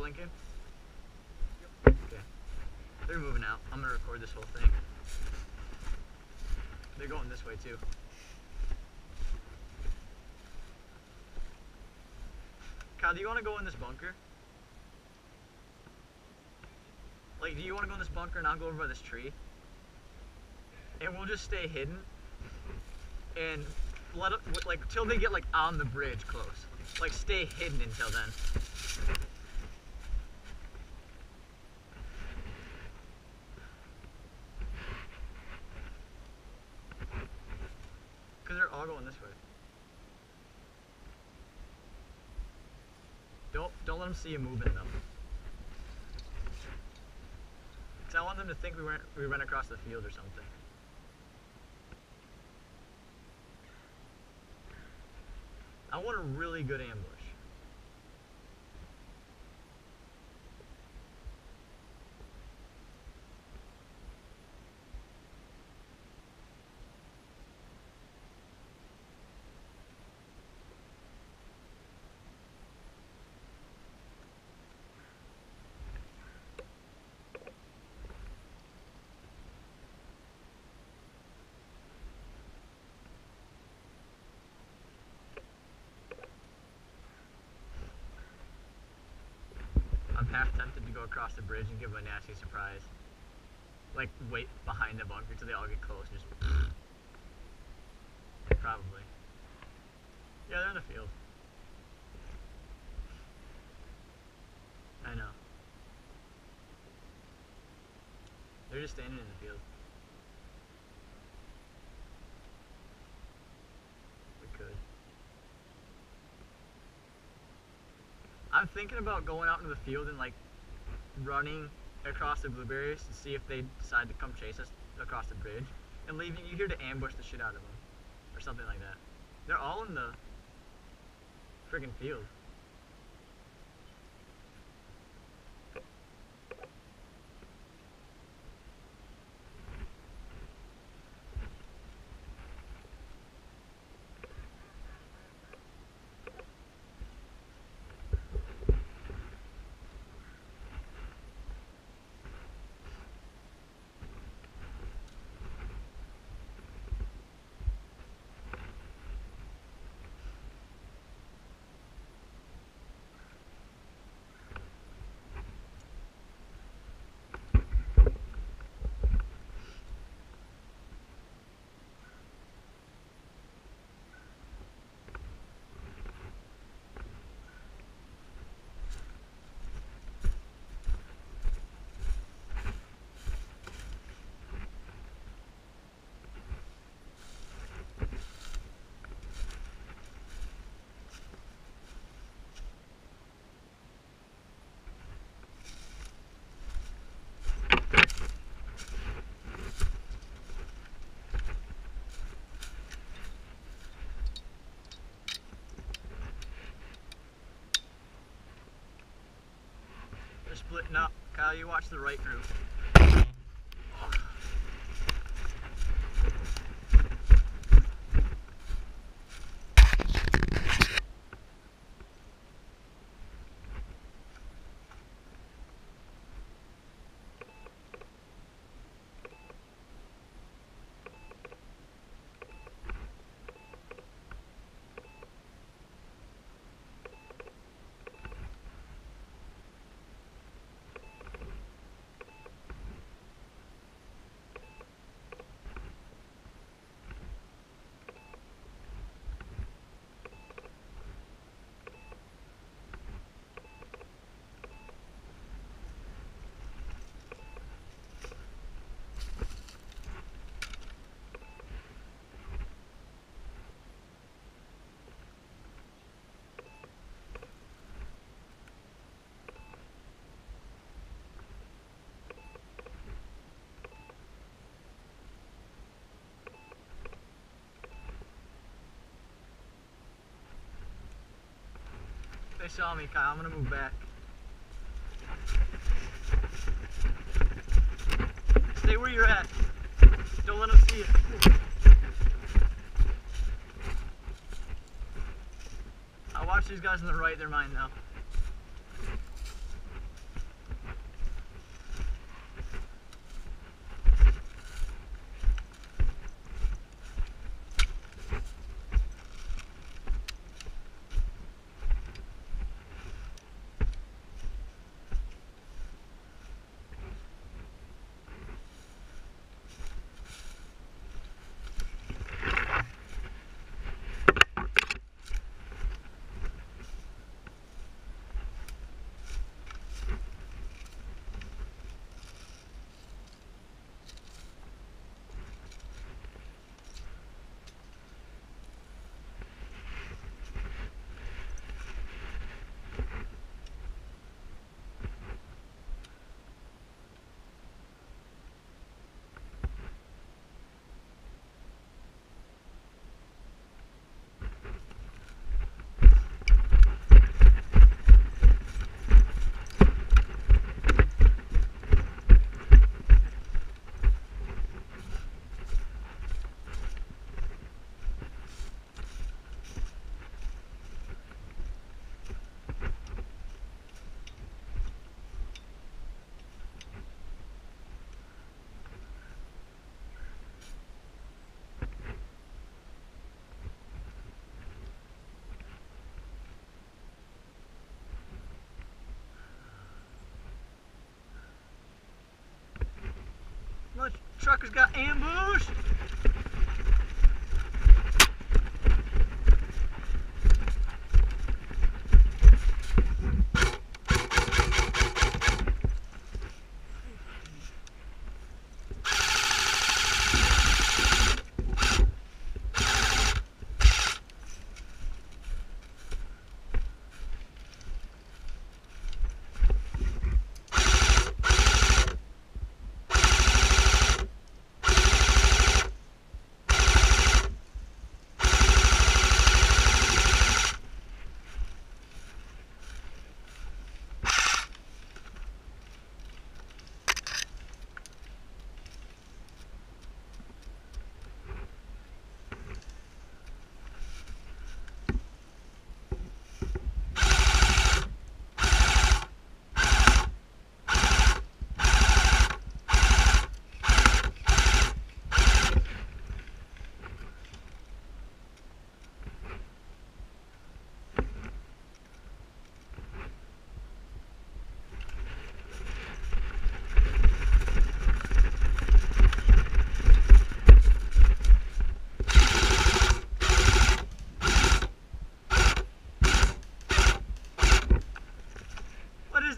blinking? Okay. They're moving out. I'm gonna record this whole thing. They're going this way too. Kyle, do you want to go in this bunker? Like, do you want to go in this bunker and I'll go over by this tree? And we'll just stay hidden and let it, like, till they get like on the bridge close. Like, stay hidden until then. Cause they're all going this way. Don't let them see you moving though. Cause I want them to think we ran across the field or something. I want a really good ambush. I'm half tempted to go across the bridge and give them a nasty surprise. Like, wait behind the bunker till they all get close and just... Probably. Yeah, they're in the field. I know. They're just standing in the field. We could. I'm thinking about going out into the field and like running across the blueberries to see if they decide to come chase us across the bridge and leaving you here to ambush the shit out of them or something like that. They're all in the friggin' field. They're splitting up. Kyle, you watch the right group. They saw me, Kyle. I'm gonna move back. Stay where you're at. Don't let them see it. I watch these guys on the right. They're mine now. trucker's got ambushed!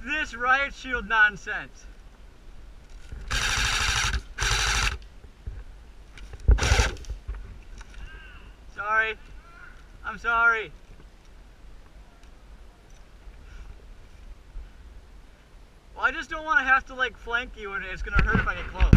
This riot shield nonsense. Sorry. I'm sorry. Well, I just don't want to have to like flank you and it's gonna hurt if I get close.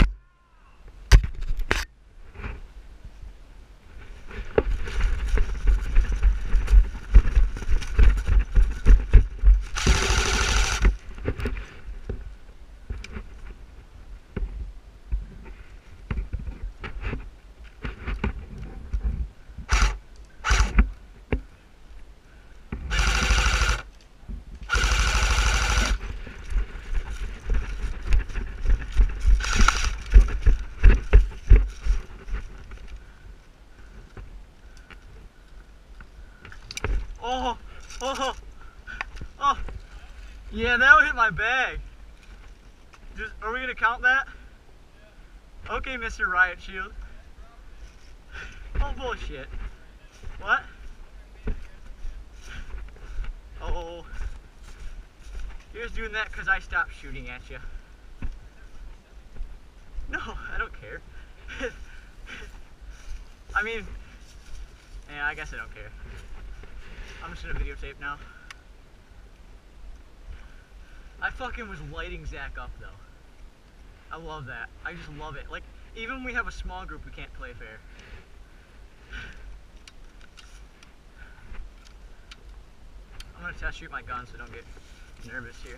Oh, oh, oh, yeah, that would hit my bag. Are we gonna count that? Okay, Mr. Riot Shield. Oh, bullshit. What? Oh, you're just doing that because I stopped shooting at you. No, I don't care. I mean, yeah, I guess I don't care. I'm just gonna videotape now. I fucking was lighting Zach up though. I love that. I just love it. Like, even when we have a small group, we can't play fair. I'm gonna test shoot my gun so I don't get nervous here.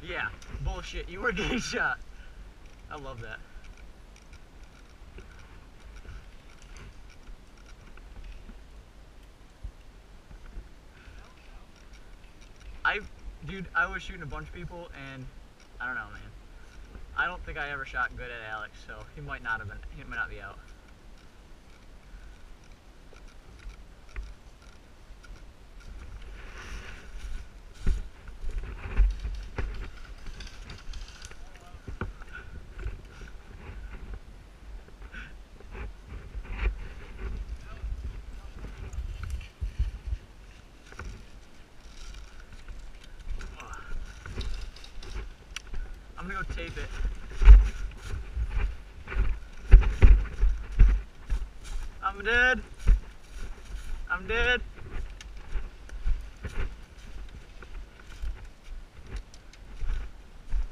Yeah, bullshit. You were getting shot. I love that. Dude, I was shooting a bunch of people, and I don't know, man. I don't think I ever shot good at Alex, so he might not be out. I'm gonna go tape it. I'm dead. I'm dead.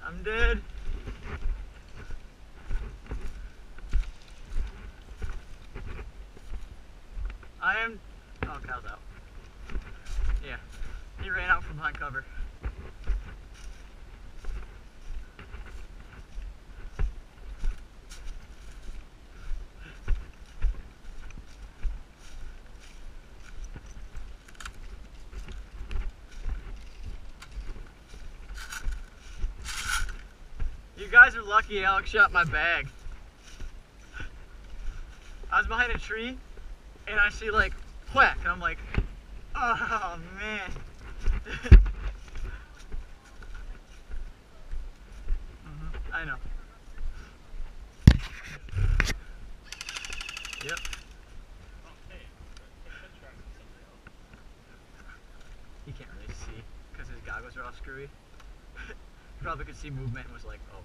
I'm dead. I am. Oh, Kyle's out. Yeah, he ran out from behind cover. You guys are lucky Alex shot my bag. I was behind a tree and I see like whack and I'm like, oh man. I know. Yep. Oh, hey, take a picture and send it out. He can't really see because his goggles are all screwy. He probably could see movement and was like, oh.